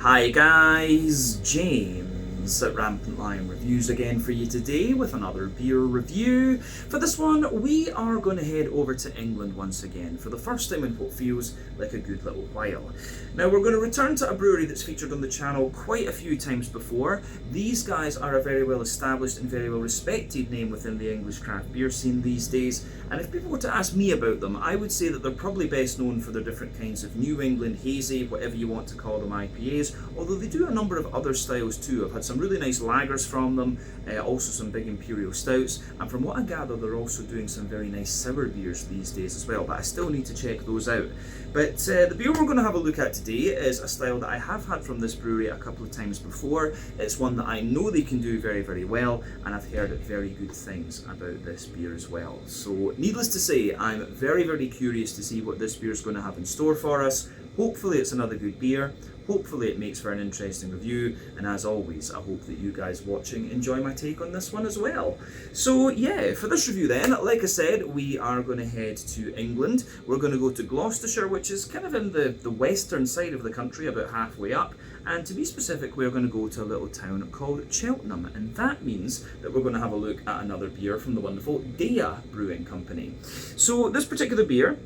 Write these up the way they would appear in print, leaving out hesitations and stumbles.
Hi guys, James at Rampant Lion Reviews again for you today with another beer review. For this one, we are going to head over to England once again for the first time in what feels like a good little while. Now we're going to return to a brewery that's featured on the channel quite a few times before. These guys are a very well established and very well respected name within the English craft beer scene these days, and if people were to ask me about them, I would say that they're probably best known for their different kinds of New England hazy, whatever you want to call them, IPAs, although they do a number of other styles too. I've had some really nice lagers from them, also some big imperial stouts, and from what I gather they're also doing some very nice sour beers these days as well, but I still need to check those out. But the beer we're going to have a look at today is a style that I have had from this brewery a couple of times before. It's one that I know they can do very, very well, and I've heard very good things about this beer as well. So needless to say, I'm very, very curious to see what this beer is going to have in store for us. Hopefully it's another good beer. Hopefully it makes for an interesting review, and as always, I hope that you guys watching enjoy my take on this one as well. So yeah, for this review then, like I said, we are going to head to England. We're going to go to Gloucestershire, which is kind of in the western side of the country, about halfway up. And to be specific, we're going to go to a little town called Cheltenham, and that means that we're going to have a look at another beer from the wonderful Deya Brewing Company. So this particular beer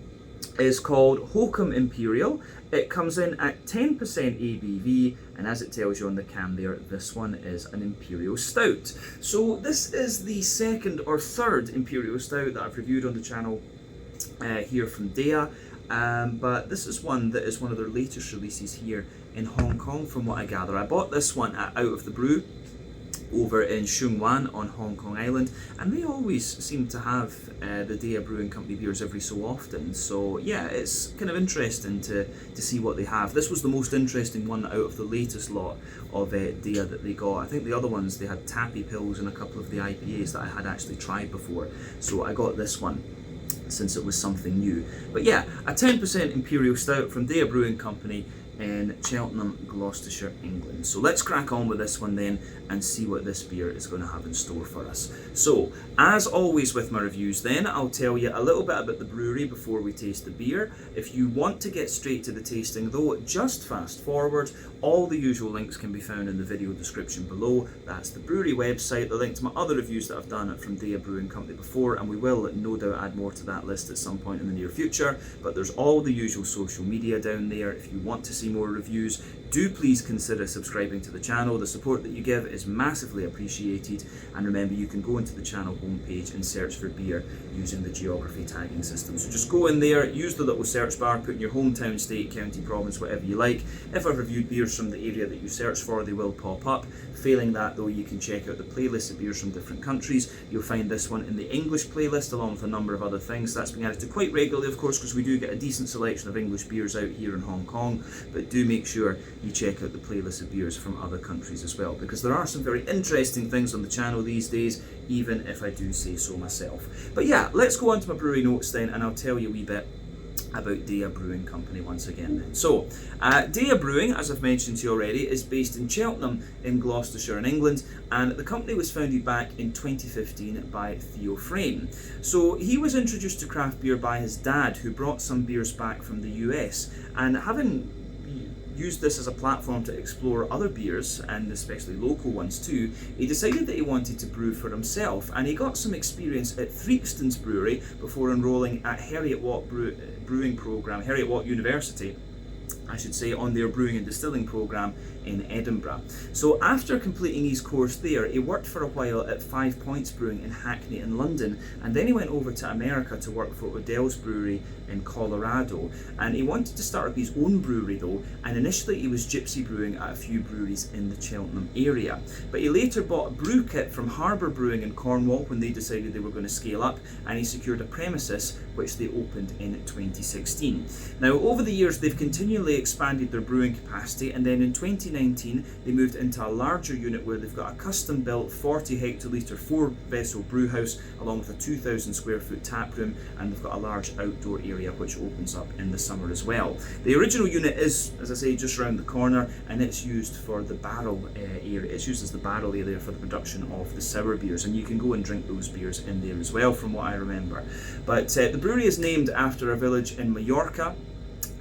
is called Hokum Imperial. It comes in at 10% ABV, and as it tells you on the can there, this one is an Imperial Stout. So this is the second or third Imperial Stout that I've reviewed on the channel here from Deya, but this is one that is one of their latest releases here in Hong Kong from what I gather. I bought this one at Out of the Brew over in Sheung Wan on Hong Kong Island, and they always seem to have the Deya Brewing Company beers every so often, so yeah, it's kind of interesting to see what they have. This was the most interesting one out of the latest lot of Deya that they got. I think the other ones, they had Tappy Pills and a couple of the IPAs that I had actually tried before, so I got this one since it was something new. But yeah, a 10% Imperial Stout from Deya Brewing Company in Cheltenham, Gloucestershire, England. So let's crack on with this one then and see what this beer is going to have in store for us. So, as always with my reviews then, I'll tell you a little bit about the brewery before we taste the beer. If you want to get straight to the tasting though, just fast forward. All the usual links can be found in the video description below. That's the brewery website, the link to my other reviews that I've done from Deya Brewing Company before, and we will no doubt add more to that list at some point in the near future. But there's all the usual social media down there. If you want to see more reviews, do please consider subscribing to the channel. The support that you give is massively appreciated, and remember, you can go into the channel homepage and search for beer using the geography tagging system. So just go in there, use the little search bar, put in your hometown, state, county, province, whatever you like. If I've reviewed beers from the area that you search for, they will pop up. Failing that though, you can check out the playlist of beers from different countries. You'll find this one in the English playlist along with a number of other things. That's being added to quite regularly, of course, because we do get a decent selection of English beers out here in Hong Kong, but do make sure you check out the playlist of beers from other countries as well, because there are some very interesting things on the channel these days, even if I do say so myself. But yeah, let's go on to my brewery notes then, and I'll tell you a wee bit about Deya Brewing Company once again then. So, Deya Brewing, as I've mentioned to you already, is based in Cheltenham in Gloucestershire in England, and the company was founded back in 2015 by Theo Frame. So he was introduced to craft beer by his dad, who brought some beers back from the US, and having used this as a platform to explore other beers, and especially local ones too, he decided that he wanted to brew for himself, and he got some experience at Threepston's Brewery before enrolling at Heriot Watt Brewing Programme, Heriot Watt University, I should say, on their brewing and distilling programme in Edinburgh. So after completing his course there, he worked for a while at 5 Points Brewing in Hackney in London, and then he went over to America to work for Odell's Brewery in Colorado, and he wanted to start up his own brewery though, and initially he was gypsy brewing at a few breweries in the Cheltenham area, but he later bought a brew kit from Harbour Brewing in Cornwall when they decided they were going to scale up, and he secured a premises which they opened in 2016. Now over the years they've continually expanded their brewing capacity, and then in 2019 they moved into a larger unit where they've got a custom built 40 hectolitre 4 vessel brew house along with a 2,000 square foot tap room, and they've got a large outdoor area which opens up in the summer as well. The original unit is, as I say, just around the corner, and it's used for the barrel area. It's used as the barrel area for the production of the sour beers, and you can go and drink those beers in there as well from what I remember. But the brewery is named after a village in Mallorca,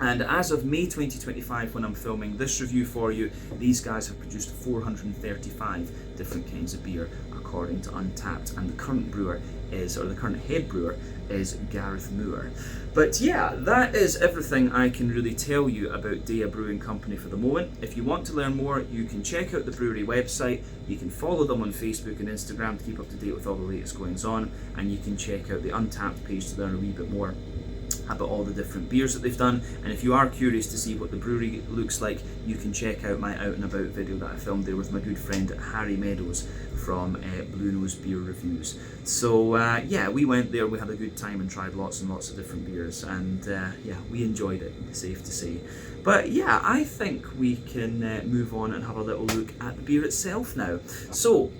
And as of May 2025, when I'm filming this review for you, these guys have produced 435 different kinds of beer, according to Untappd. And the current brewer is, or the current head brewer is Gareth Moore. But yeah, that is everything I can really tell you about Deya Brewing Company for the moment. If you want to learn more, you can check out the brewery website. You can follow them on Facebook and Instagram to keep up to date with all the latest goings on. And you can check out the Untappd page to learn a wee bit more about all the different beers that they've done. And if you are curious to see what the brewery looks like, you can check out my out and about video that I filmed there with my good friend Harry Meadows from Blue Nose Beer Reviews. So yeah, we went there, we had a good time and tried lots and lots of different beers, and yeah, we enjoyed it, safe to say. But yeah, I think we can move on and have a little look at the beer itself now. So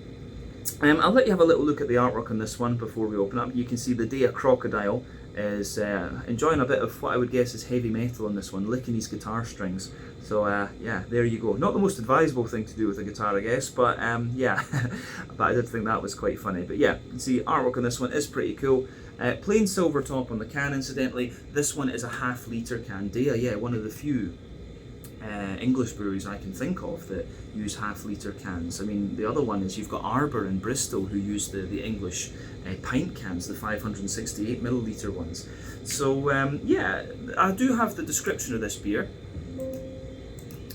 I'll let you have a little look at the artwork on this one before we open up. You can see the Deya Crocodile is enjoying a bit of what I would guess is heavy metal on this one, licking his guitar strings. So yeah, there you go. Not the most advisable thing to do with a guitar, I guess, but yeah, but I did think that was quite funny. But yeah, you can see artwork on this one is pretty cool. Plain silver top on the can, incidentally. This one is a half-litre can. Deya, yeah, one of the few English breweries I can think of that use half-litre cans. I mean, the other one is you've got Arbour in Bristol who use the English pint cans, the 568 millilitre ones. So yeah, I do have the description of this beer,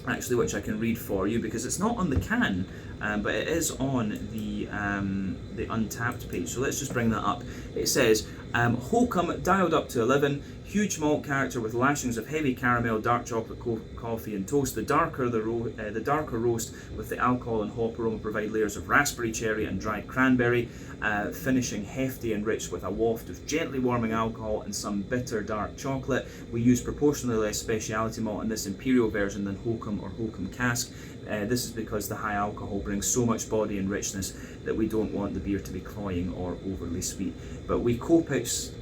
actually, which I can read for you because it's not on the can, but it is on the Untappd page. So let's just bring that up. It says, Hokum dialed up to 11, huge malt character with lashings of heavy caramel, dark chocolate, coffee and toast. The darker roast with the alcohol and hop aroma provide layers of raspberry, cherry and dried cranberry, finishing hefty and rich with a waft of gently warming alcohol and some bitter dark chocolate. We use proportionally less speciality malt in this imperial version than Hokum or Hokum cask. This is because the high alcohol brings so much body and richness that we don't want the beer to be cloying or overly sweet. But we co-pitched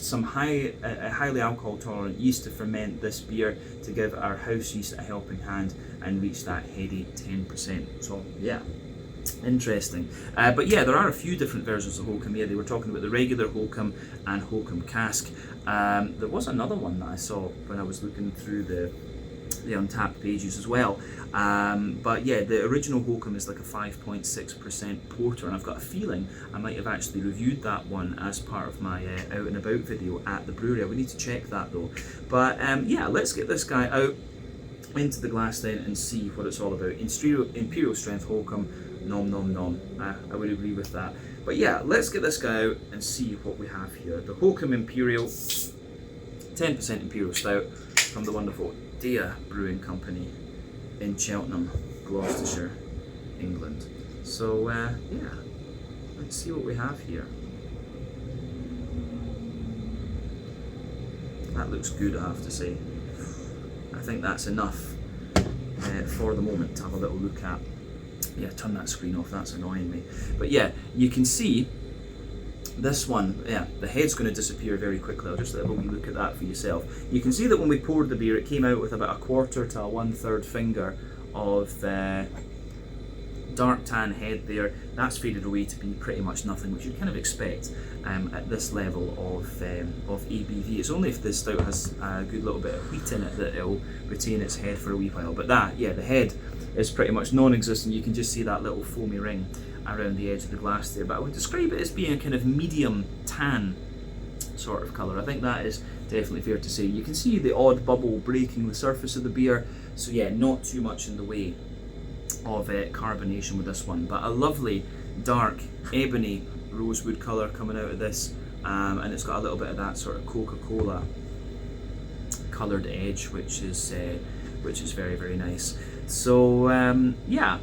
some highly alcohol tolerant yeast to ferment this beer to give our house yeast a helping hand and reach that heady 10%. So yeah, interesting. But yeah, there are a few different versions of Hokum here. They were talking about the regular Hokum and Hokum cask. There was another one that I saw when I was looking through the Untappd pages as well, but yeah, the original Hokum is like a 5.6% porter, and I've got a feeling I might have actually reviewed that one as part of my out and about video at the brewery. I would need to check that though. But yeah, let's get this guy out into the glass then and see what it's all about. Imperial strength Hokum, nom nom nom. I would agree with that. But yeah, let's get this guy out and see what we have here. The Hokum Imperial, 10% Imperial Stout from the wonderful Deya Brewing Company in Cheltenham, Gloucestershire, England. So yeah, let's see what we have here. That looks good, I have to say. I think that's enough for the moment to have a little look at. Yeah, turn that screen off, that's annoying me. But yeah, you can see this one, yeah, the head's going to disappear very quickly. I'll just have a wee look at that for yourself. You can see that when we poured the beer, it came out with about a quarter to a 1/3 finger of dark tan head there. That's faded away to be pretty much nothing, which you'd kind of expect at this level of ABV. It's only if the stout has a good little bit of wheat in it that it'll retain its head for a wee while. But that, yeah, the head is pretty much non-existent. You can just see that little foamy ring around the edge of the glass there, but I would describe it as being a kind of medium tan sort of colour. I think that is definitely fair to say. You can see the odd bubble breaking the surface of the beer, so yeah, not too much in the way of carbonation with this one, but a lovely dark ebony rosewood colour coming out of this, and it's got a little bit of that sort of Coca-Cola coloured edge, which is very, very nice. So yeah,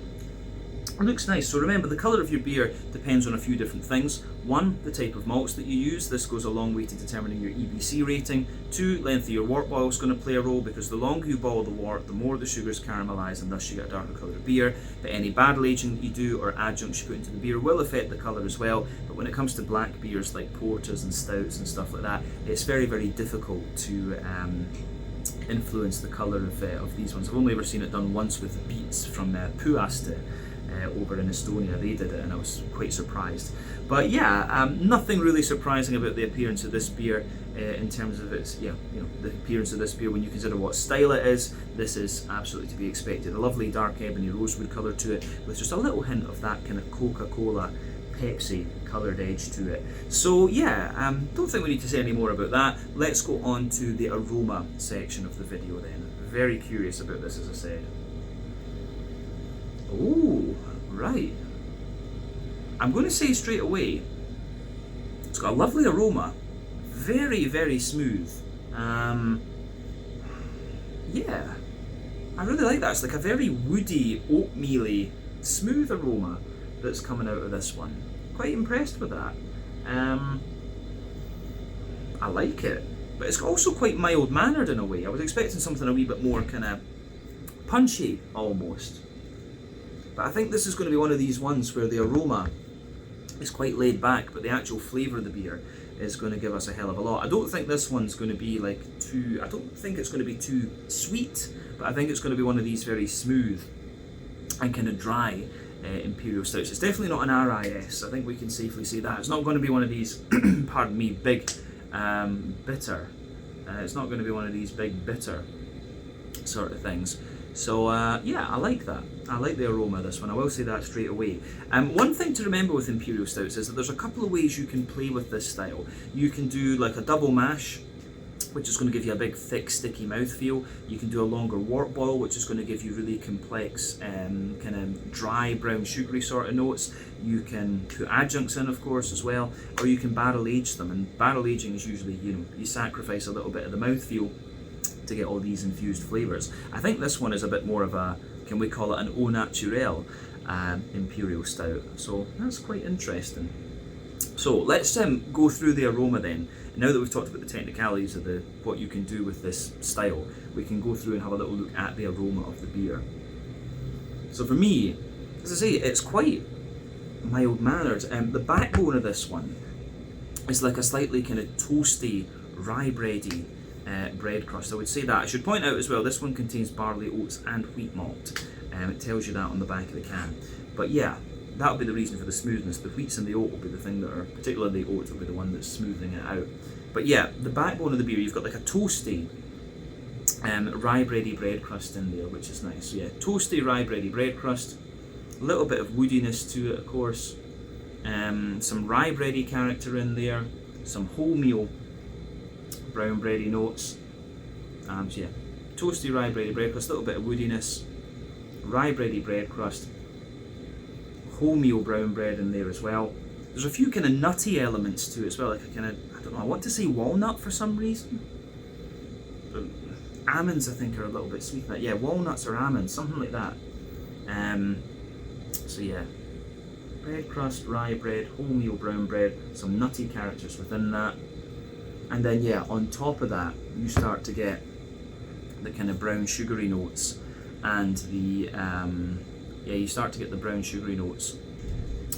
it looks nice. So remember, the colour of your beer depends on a few different things. One, the type of malts that you use. This goes a long way to determining your EBC rating. Two, length of your wort boil is going to play a role, because the longer you boil the wort, the more the sugars caramelise and thus you get a darker coloured beer. But any barrel aging that you do or adjuncts you put into the beer will affect the colour as well. But when it comes to black beers like porters and stouts and stuff like that, it's very, very difficult to influence the colour of these ones. I've only ever seen it done once with beets from Puaste, over in Estonia. They did it, and I was quite surprised. But yeah, nothing really surprising about the appearance of this beer in terms of its, the appearance of this beer when you consider what style it is. This is absolutely to be expected. A lovely dark ebony rosewood colour to it, with just a little hint of that kind of Coca-Cola, Pepsi coloured edge to it. So yeah, don't think we need to say any more about that. Let's go on to the aroma section of the video then. Very curious about this, as I said. Oh, right. I'm going to say straight away, it's got a lovely aroma. Very, very smooth. Yeah, I really like that. It's like a very woody, oatmeal-y, smooth aroma that's coming out of this one. Quite impressed with that. I like it, but it's also quite mild-mannered in a way. I was expecting something a wee bit more kind of punchy, almost. But I think this is going to be one of these ones where the aroma is quite laid back, but the actual flavour of the beer is going to give us a hell of a lot. I don't think this one's going to be like too, I don't think it's going to be too sweet, but I think it's going to be one of these very smooth and kind of dry Imperial Stouts. It's definitely not an RIS, I think we can safely say that. It's not going to be one of these, pardon me, big bitter. It's not going to be one of these big bitter sort of things. So yeah, I like that. I like the aroma of this one, I will say that straight away. One thing to remember with Imperial Stouts is that there's a couple of ways you can play with this style. You can do like a double mash, which is going to give you a big, thick, sticky mouthfeel. You can do a longer wort boil, which is going to give you really complex, kind of dry, brown, sugary sort of notes. You can put adjuncts in, of course, as well, or you can barrel age them. And barrel aging is usually, you sacrifice a little bit of the mouthfeel to get all these infused flavours. I think this one is a bit more of a, can we call it an au naturel Imperial Stout. So that's quite interesting. So let's go through the aroma then. Now that we've talked about the technicalities of what you can do with this style, we can go through and have a little look at the aroma of the beer. So for me, as I say, it's quite mild-mannered. The backbone of this one is like a slightly kind of toasty, rye bready bread crust. I would say that. I should point out as well, this one contains barley, oats and wheat malt. It tells you that on the back of the can. But yeah, that'll be the reason for the smoothness. The wheats and the oat will be the thing that are, particularly the oat will be the one that's smoothing it out. But yeah, the backbone of the beer, you've got like a toasty rye bready bread crust in there, which is nice. So yeah, toasty rye bready bread crust, a little bit of woodiness to it, of course, some rye bready character in there, some wholemeal brown bready notes, and yeah, toasty rye bready bread crust, a little bit of woodiness, rye bready bread crust, wholemeal brown bread in there as well. There's a few kind of nutty elements to it as well, like a kind of, I don't know, I want to say walnut for some reason. But almonds I think are a little bit sweet in that. Yeah, walnuts or almonds, something like that. So yeah, bread crust, rye bread, wholemeal brown bread, some nutty characters within that. And then yeah, on top of that, you start to get the kind of brown sugary notes and the, yeah, you start to get the brown sugary notes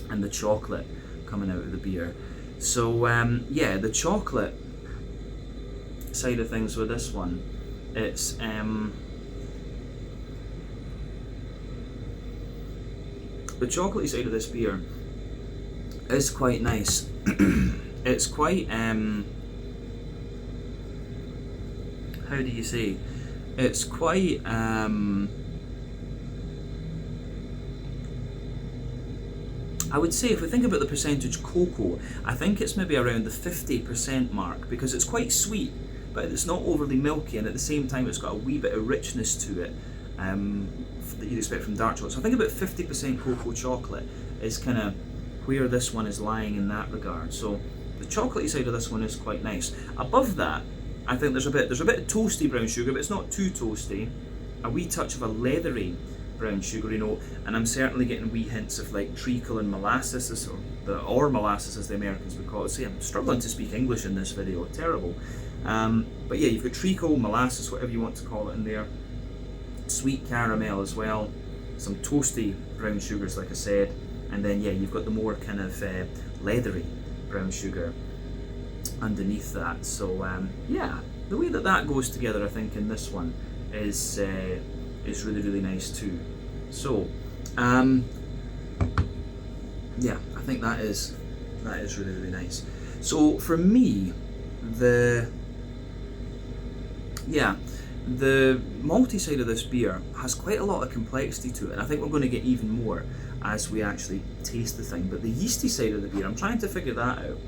and the chocolate coming out of the beer. So yeah, the chocolate side of things with this one, it's the chocolatey side of this beer is quite nice. It's quite how do you say? It's quite I would say if we think about the percentage cocoa, I think it's maybe around the 50% mark, because it's quite sweet, but it's not overly milky, and at the same time it's got a wee bit of richness to it that you'd expect from dark chocolate. So I think about 50% cocoa chocolate is kind of where this one is lying in that regard. So the chocolatey side of this one is quite nice. Above that, I think there's a bit of toasty brown sugar, but it's not too toasty. A wee touch of a leathery brown sugary note, and I'm certainly getting wee hints of like treacle and molasses, or molasses as the Americans would call it. See, I'm struggling to speak English in this video, terrible. But yeah, you've got treacle, molasses, whatever you want to call it in there. Sweet caramel as well, some toasty brown sugars like I said, and then yeah, you've got the more kind of leathery brown sugar underneath that. So yeah, the way that goes together, I think, in this one is really, really nice too. So yeah, I think that is really, really nice. So for me, the malty side of this beer has quite a lot of complexity to it, and I think we're going to get even more as we actually taste the thing. But the yeasty side of the beer, I'm trying to figure that out.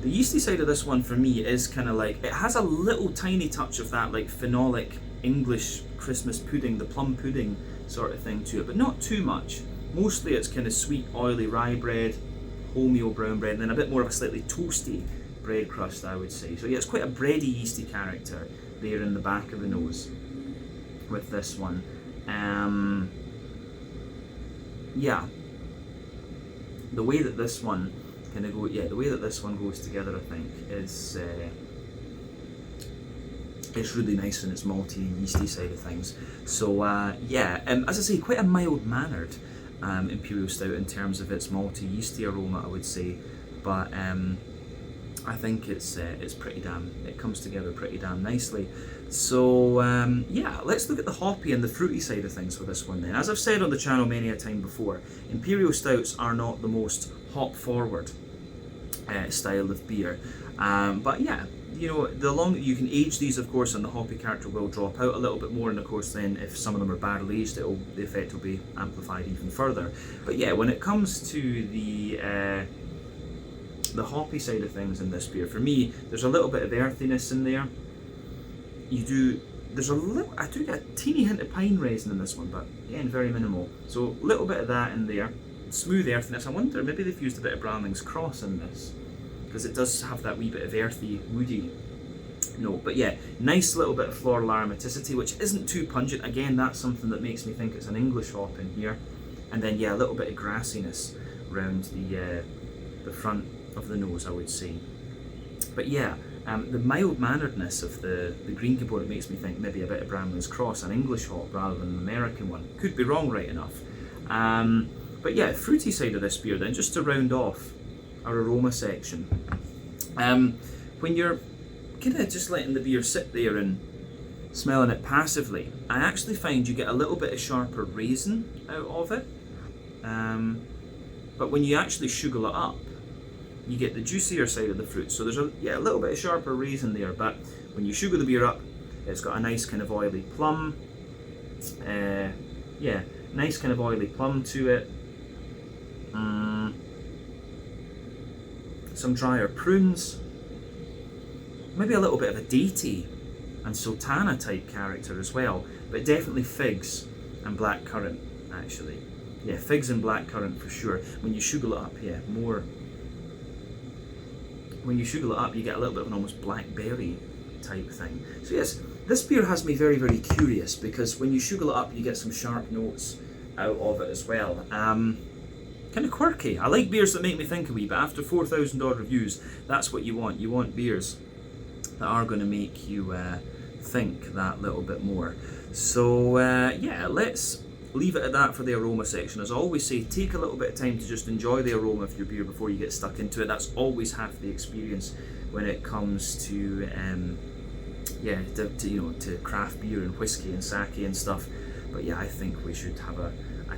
The yeasty side of this one for me is kind of like, it has a little tiny touch of that like phenolic English Christmas pudding, the plum pudding sort of thing to it, but not too much. Mostly it's kind of sweet, oily rye bread, wholemeal brown bread, and then a bit more of a slightly toasty bread crust, I would say. So yeah, it's quite a bready, yeasty character there in the back of the nose with this one. Yeah, the way that this one the way that this one goes together, I think, is it's really nice in its malty and yeasty side of things. So as I say, quite a mild-mannered Imperial Stout in terms of its malty yeasty aroma, I would say, but I think it's pretty damn, it comes together pretty damn nicely. So let's look at the hoppy and the fruity side of things for this one then. As I've said on the channel many a time before, Imperial Stouts are not the most hop forward style of beer, but yeah, you know, the longer you can age these, of course, and the hoppy character will drop out a little bit more, and of course then if some of them are barrel aged, the effect will be amplified even further. But yeah, when it comes to the hoppy side of things in this beer, for me, there's a little bit of earthiness in there. I do get a teeny hint of pine resin in this one, but again, very minimal. So a little bit of that in there. Smooth earthiness. I wonder, maybe they've used a bit of Browning's Cross in this, because it does have that wee bit of earthy, woody note. But yeah, nice little bit of floral aromaticity, which isn't too pungent. Again, that's something that makes me think it's an English hop in here. And then yeah, a little bit of grassiness around the front of the nose, I would say. But yeah, the mild-manneredness of the green component makes me think maybe a bit of Bramley's Cross, an English hop rather than an American one. Could be wrong, right enough. But yeah, fruity side of this beer then, just to round off our aroma section. When you're kind of just letting the beer sit there and smelling it passively, I actually find you get a little bit of sharper raisin out of it. But when you actually sugar it up, you get the juicier side of the fruit. So there's a little bit of sharper raisin there, but when you sugar the beer up, it's got a nice kind of oily plum. Nice kind of oily plum to it. Some drier prunes. Maybe a little bit of a datey and sultana type character as well, but definitely figs and blackcurrant actually. Yeah, figs and blackcurrant for sure. When you sugar it up, more. When you sugar it up, you get a little bit of an almost blackberry type thing. So yes, this beer has me very, very curious, because when you sugar it up, you get some sharp notes out of it as well. Kind of quirky. I like beers that make me think a wee bit. After 4,000 odd reviews, that's what you want. You want beers that are going to make you think that little bit more. So let's leave it at that for the aroma section. As I always say, take a little bit of time to just enjoy the aroma of your beer before you get stuck into it. That's always half the experience when it comes to to craft beer and whiskey and sake and stuff. But yeah, I think we should have a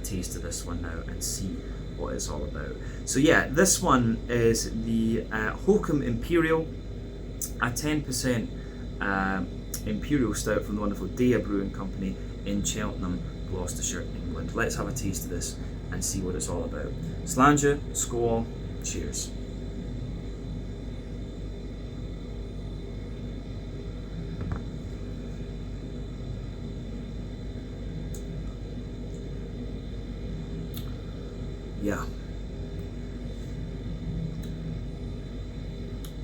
taste of this one now and see what it's all about. So yeah, this one is the Hokum Imperial, a 10% Imperial Stout from the wonderful Deya Brewing Company in Cheltenham, Gloucestershire, England. Let's have a taste of this and see what it's all about. Slàinte, skål, cheers. Yeah.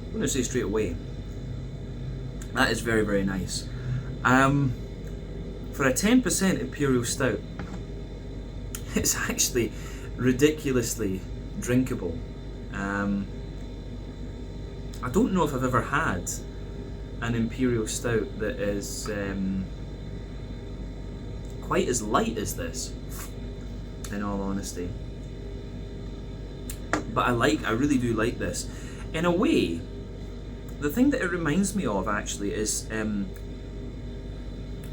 I'm going to say straight away, that is very, very nice. For a 10% Imperial Stout, it's actually ridiculously drinkable. I don't know if I've ever had an Imperial Stout that is quite as light as this, in all honesty. But I really do like this. In a way, the thing that it reminds me of actually is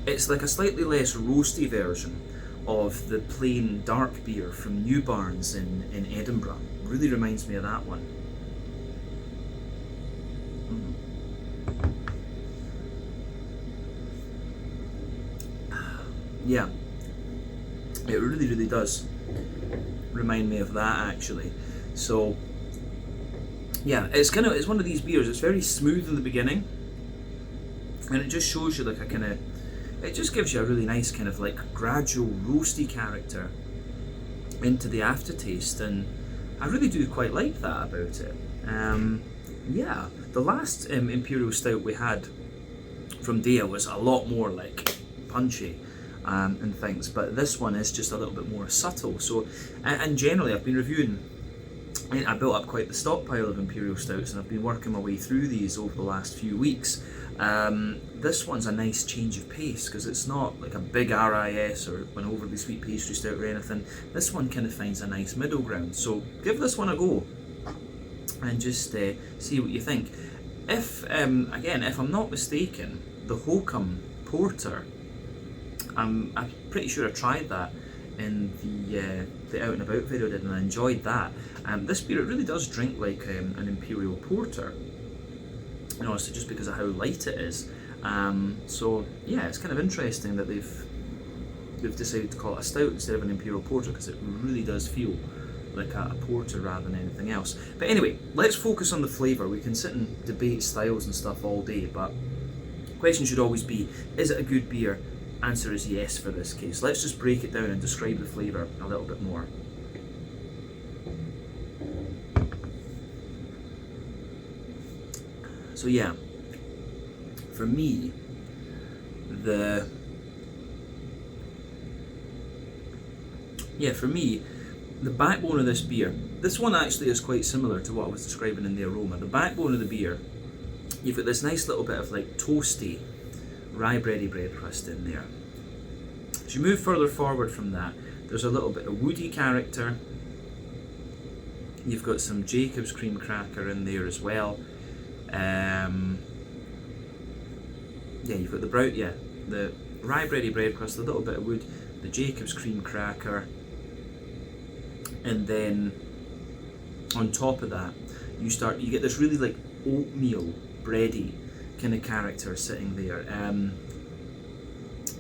it's like a slightly less roasty version of the plain dark beer from New Barns in Edinburgh. Really reminds me of that one. Yeah, it really does remind me of that actually. So yeah, it's one of these beers. It's very smooth in the beginning, and it just shows you like it just gives you a really nice kind of like gradual roasty character into the aftertaste, and I really do quite like that about it. Yeah, the last Imperial Stout we had from Deya was a lot more like punchy and things, but this one is just a little bit more subtle. So, and generally I've been reviewing, I built up quite the stockpile of Imperial Stouts, and I've been working my way through these over the last few weeks. This one's a nice change of pace because it's not like a big RIS or an overly sweet pastry stout or anything. This one kind of finds a nice middle ground. So give this one a go and just see what you think. If again, if I'm not mistaken, the Hokum Porter, I'm pretty sure I tried that in the Out and About video I did, and I enjoyed that. This beer, it really does drink like an Imperial Porter, you know, so just because of how light it is. So yeah, it's kind of interesting that they've decided to call it a stout instead of an Imperial Porter, because it really does feel like a porter rather than anything else. But anyway, let's focus on the flavour. We can sit and debate styles and stuff all day, but the question should always be, is it a good beer? Answer is yes for this case. Let's just break it down and describe the flavour a little bit more. So yeah, for me, the backbone of this beer, this one actually is quite similar to what I was describing in the aroma. The backbone of the beer, you've got this nice little bit of like toasty, rye bready bread crust in there. As you move further forward from that, there's a little bit of woody character. You've got some Jacob's cream cracker in there as well. Yeah, you've got the rye bready bread crust, a little bit of wood, the Jacob's cream cracker, and then on top of that, you get this really like oatmeal bready kind of character sitting there.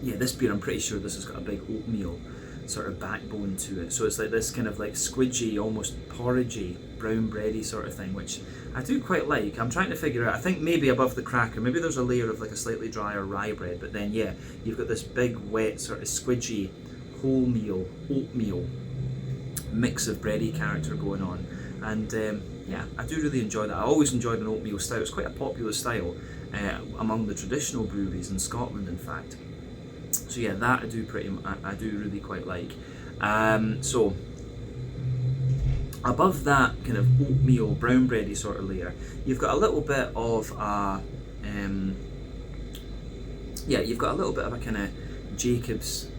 Yeah, this beer, I'm pretty sure this has got a big oatmeal sort of backbone to it. So it's like this kind of like squidgy, almost porridgey, brown bready sort of thing, which I do quite like. I'm trying to figure out, I think maybe above the cracker, maybe there's a layer of like a slightly drier rye bread, but then yeah, you've got this big, wet, sort of squidgy, wholemeal, oatmeal mix of bready character going on. And yeah, I do really enjoy that. I always enjoyed an oatmeal stout. It's quite a popular style among the traditional breweries in Scotland, in fact. So yeah, that I do really quite like. So above that kind of oatmeal brown bready sort of layer, you've got a little bit of you've got a little bit of a kind of Jacob's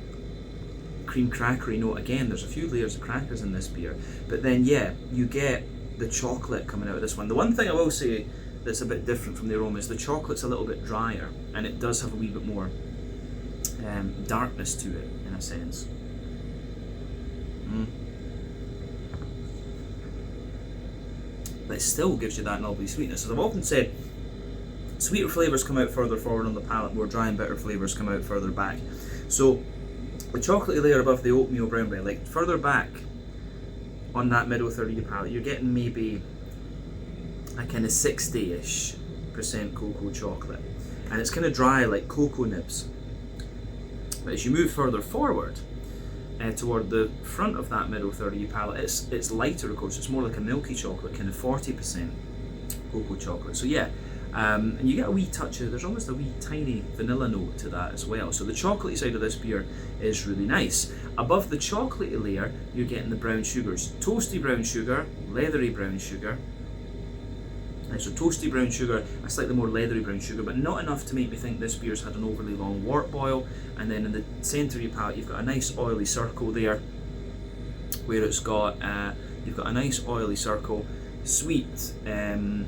cream crackery note. Again, there's a few layers of crackers in this beer, but then yeah, you get the chocolate coming out of this one. The one thing I will say that's a bit different from the aroma is the chocolate's a little bit drier, and it does have a wee bit more darkness to it in a sense. But it still gives you that knobbly sweetness. As I've often said, sweeter flavours come out further forward on the palate, more dry and bitter flavours come out further back. So the chocolatey layer above the oatmeal brown bread, like further back on that middle third of your palate, you're getting maybe a kind of 60-ish% cocoa chocolate, and it's kind of dry like cocoa nibs. But as you move further forward toward the front of that middle third of your palate, it's lighter, of course. It's more like a milky chocolate, kind of 40% cocoa chocolate. So yeah, and you get a wee touch of, there's almost a wee tiny vanilla note to that as well. So the chocolatey side of this beer is really nice. Above the chocolatey layer, you're getting the brown sugars. Toasty brown sugar, leathery brown sugar. So toasty brown sugar, a slightly more leathery brown sugar, but not enough to make me think this beer's had an overly long wort boil. And then in the centre of your palate, you've got a nice oily circle there, where it's got you've got a nice oily circle, sweet kind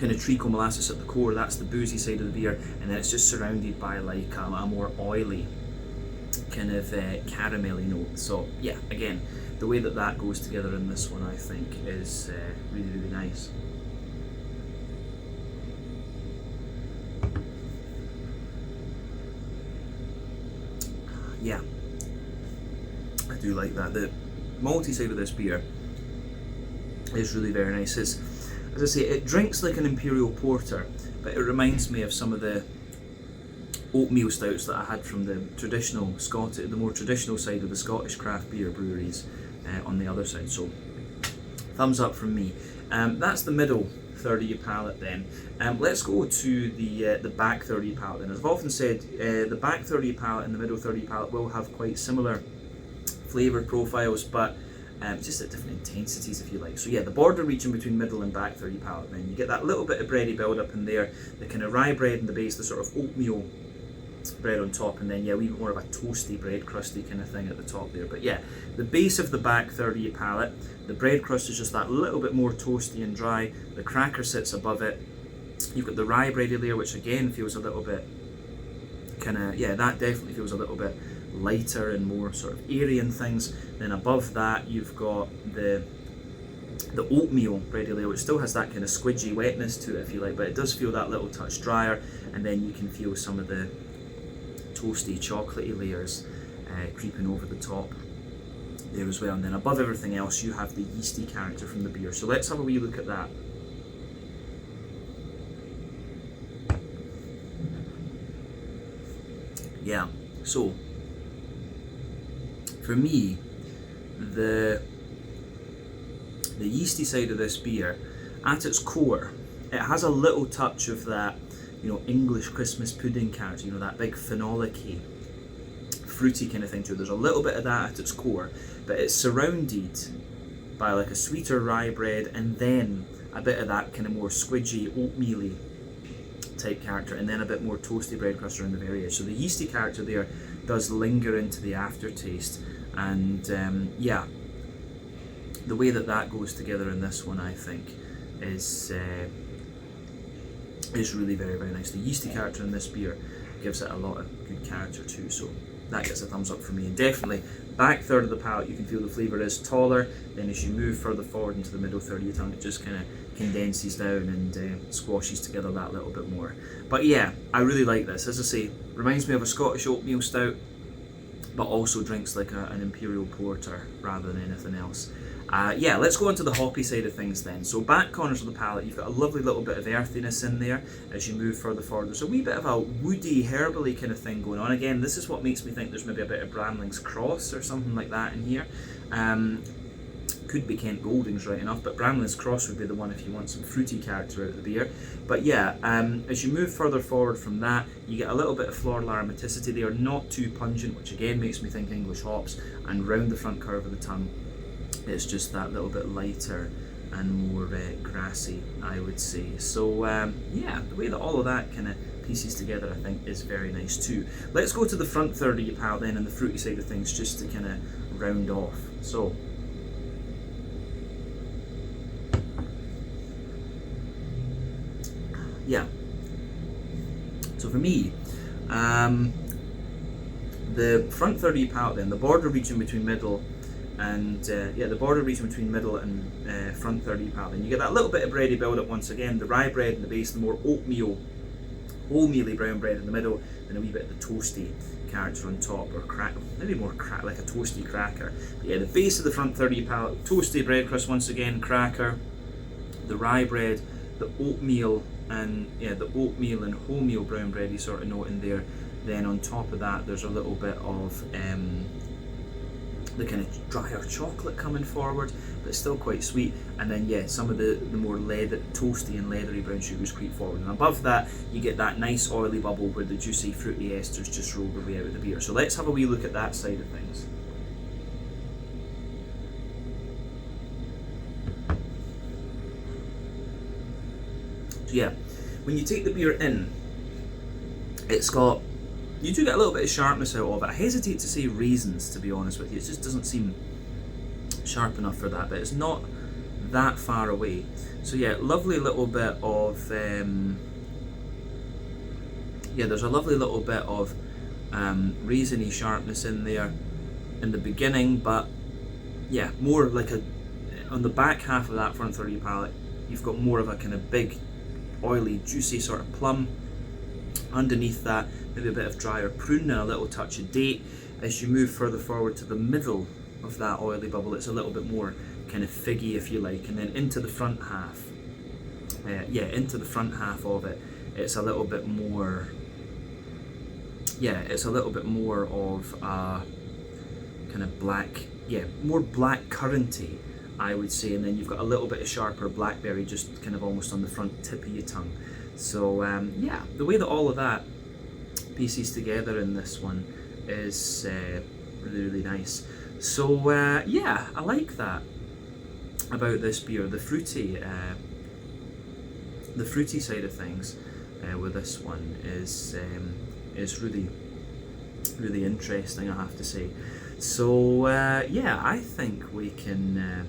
of treacle molasses at the core. That's the boozy side of the beer, and then it's just surrounded by like a more oily kind of caramelly note. So yeah, again, the way that that goes together in this one, I think, is really, really nice. Yeah, I do like that. The malty side of this beer is really very nice. It's, as I say, it drinks like an imperial porter, but it reminds me of some of the oatmeal stouts that I had from the more traditional side of the Scottish craft beer breweries on the other side. So, thumbs up from me. That's the middle third of your palate then. Let's go to the back third of your palate then. As I've often said, the back third of your palate and the middle third of your palate will have quite similar flavour profiles, but just at different intensities, if you like. So yeah, the border region between middle and back third of your palate, then you get that little bit of bready build up in there, the kind of rye bread in the base, the sort of oatmeal bread on top, and then yeah, a wee bit more of a toasty bread crusty kind of thing at the top there. But yeah, the base of the back third of your palate, the bread crust is just that little bit more toasty and dry, the cracker sits above it, you've got the rye bready layer, which again feels a little bit kind of, yeah, that definitely feels a little bit lighter and more sort of airy and things. Then above that you've got the oatmeal bready layer, which still has that kind of squidgy wetness to it, if you like, but it does feel that little touch drier, and then you can feel some of the toasty chocolatey layers creeping over the top there as well. And then above everything else you have the yeasty character from the beer. So let's have a wee look at that. Yeah, so for me, the yeasty side of this beer, at its core, it has a little touch of that, you know, English Christmas pudding character, you know, that big phenolic-y, fruity kind of thing to it. There's a little bit of that at its core, but it's surrounded by like a sweeter rye bread and then a bit of that kind of more squidgy, oatmeal-y type character, and then a bit more toasty bread crust around the very edge. So the yeasty character there does linger into the aftertaste, and yeah, the way that that goes together in this one, I think, is really very, very nice. The yeasty character in this beer gives it a lot of good character too, so that gets a thumbs up for me. And definitely, back third of the palate, you can feel the flavour is taller, then as you move further forward into the middle third of your tongue, it just kind of condenses down and squashes together that little bit more. But yeah, I really like this. As I say, reminds me of a Scottish oatmeal stout, but also drinks like an imperial porter rather than anything else. Yeah, let's go on to the hoppy side of things then. So back corners of the palate, you've got a lovely little bit of earthiness in there as you move further forward. There's a wee bit of a woody, herbally kind of thing going on. Again, this is what makes me think there's maybe a bit of Bramling's Cross or something like that in here. Could be Kent Golding's right enough, but Bramling's Cross would be the one if you want some fruity character out of the beer. But yeah, as you move further forward from that, you get a little bit of floral aromaticity there, not too pungent, which again makes me think English hops, and round the front curve of the tongue, it's just that little bit lighter and more grassy, I would say. So yeah, the way that all of that kind of pieces together, I think, is very nice too. Let's go to the front third of your palate then, and the fruity side of things, just to kind of round off. So yeah, so for me, the front third of your palate then, the border region between middle and the border region between middle and front third of your palate, and you get that little bit of bready build up once again, the rye bread in the base, the more wholemealy brown bread in the middle, and a wee bit of the toasty character on top, or maybe more like a toasty cracker. But yeah, the base of the front third of your palate, toasty bread crust once again, cracker, the rye bread, the oatmeal, and yeah, the oatmeal and wholemeal brown bready sort of note in there. Then on top of that, there's a little bit of the kind of drier chocolate coming forward, but still quite sweet. And then yeah, some of the more toasty and leathery brown sugars creep forward. And above that, you get that nice oily bubble where the juicy fruity esters just roll their way out of the beer. So let's have a wee look at that side of things. So yeah, when you take the beer in, you do get a little bit of sharpness out of it. I hesitate to say raisins, to be honest with you. It just doesn't seem sharp enough for that, but it's not that far away. So yeah, lovely little bit of there's a lovely little bit of raisiny sharpness in there in the beginning, but yeah, more like on the back half of that front 30 palate, you've got more of a kind of big, oily, juicy sort of plum. Underneath that, maybe a bit of drier prune and a little touch of date. As you move further forward to the middle of that oily bubble, it's a little bit more kind of figgy, if you like, and then into the front half. Into the front half of it, it's a little bit more. Yeah, it's a little bit more of a kind of black, more black curranty, I would say, and then you've got a little bit of sharper blackberry just kind of almost on the front tip of your tongue. So the way that all of that pieces together in this one is really, really nice. So I like that about this beer. The fruity side of things with this one is really, really interesting, I have to say. So I think we can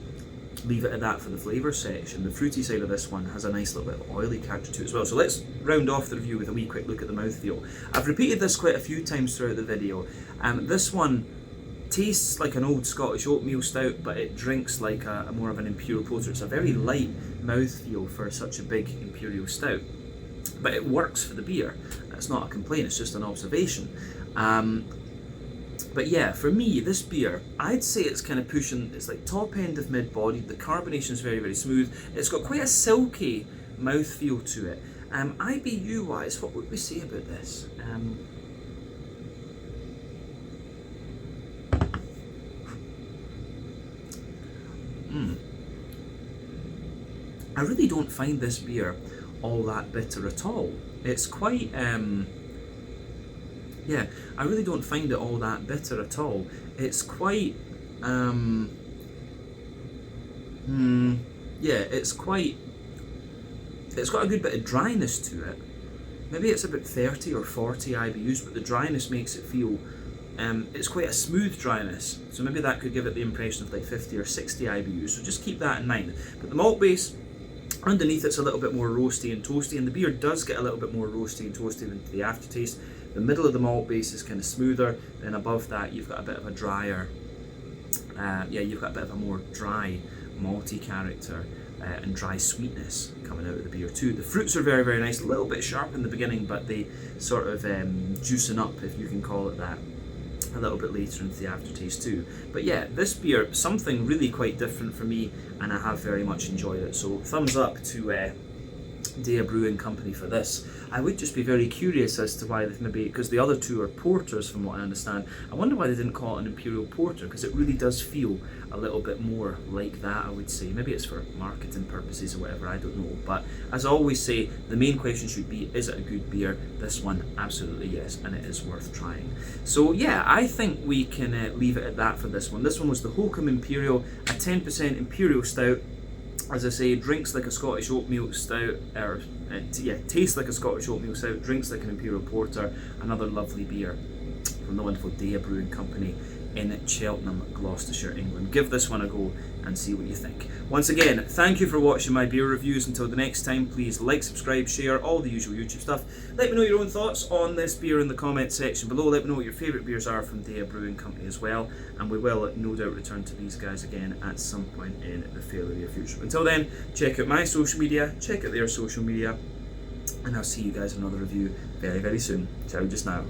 leave it at that for the flavour section. The fruity side of this one has a nice little bit of oily character to it as well. So let's round off the review with a wee quick look at the mouthfeel. I've repeated this quite a few times throughout the video. This one tastes like an old Scottish oatmeal stout, but it drinks like a more of an imperial porter. It's a very light mouthfeel for such a big imperial stout, but it works for the beer. That's not a complaint, it's just an observation. But yeah, for me, this beer, I'd say it's kind of pushing, it's like top end of mid-bodied, the carbonation is very, very smooth, it's got quite a silky mouthfeel to it. IBU-wise, what would we say about this? I really don't find this beer all that bitter at all. It's quite, I really don't find it all that bitter at all. It's quite, it's got a good bit of dryness to it. Maybe it's about 30 or 40 IBUs, but the dryness makes it feel, it's quite a smooth dryness. So maybe that could give it the impression of like 50 or 60 IBUs. So just keep that in mind. But the malt base, underneath it's a little bit more roasty and toasty, and the beer does get a little bit more roasty and toasty into the aftertaste. The middle of the malt base is kind of smoother, then above that you've got a bit of a drier, you've got a bit of a more dry malty character and dry sweetness coming out of the beer too. The fruits are very, very nice, a little bit sharp in the beginning, but they sort of juicen up, if you can call it that, a little bit later into the aftertaste too. But yeah, this beer, something really quite different for me, and I have very much enjoyed it. So thumbs up to Deya Brewing Company for this. I would just be very curious as to why they've maybe, because the other two are porters from what I understand, I wonder why they didn't call it an imperial porter, because it really does feel a little bit more like that, I would say. Maybe it's for marketing purposes or whatever, I don't know. But as I always say, the main question should be, is it a good beer? This one, absolutely yes, and it is worth trying. So yeah, I think we can leave it at that for this one. This one was the Hokum Imperial, a 10% imperial stout. As I say, drinks like a Scottish oatmeal stout, tastes like a Scottish oatmeal stout, drinks like an imperial porter. Another lovely beer from the wonderful Deya Brewing Company in Cheltenham, Gloucestershire, England. Give this one a go and see what you think. Once again, thank you for watching my beer reviews. Until the next time, please like, subscribe, share, all the usual YouTube stuff. Let me know your own thoughts on this beer in the comment section below. Let me know what your favourite beers are from Deya Brewing Company as well, and we will no doubt return to these guys again at some point in the fairly near future. Until then, check out my social media, check out their social media, and I'll see you guys in another review very, very soon. Ciao just now.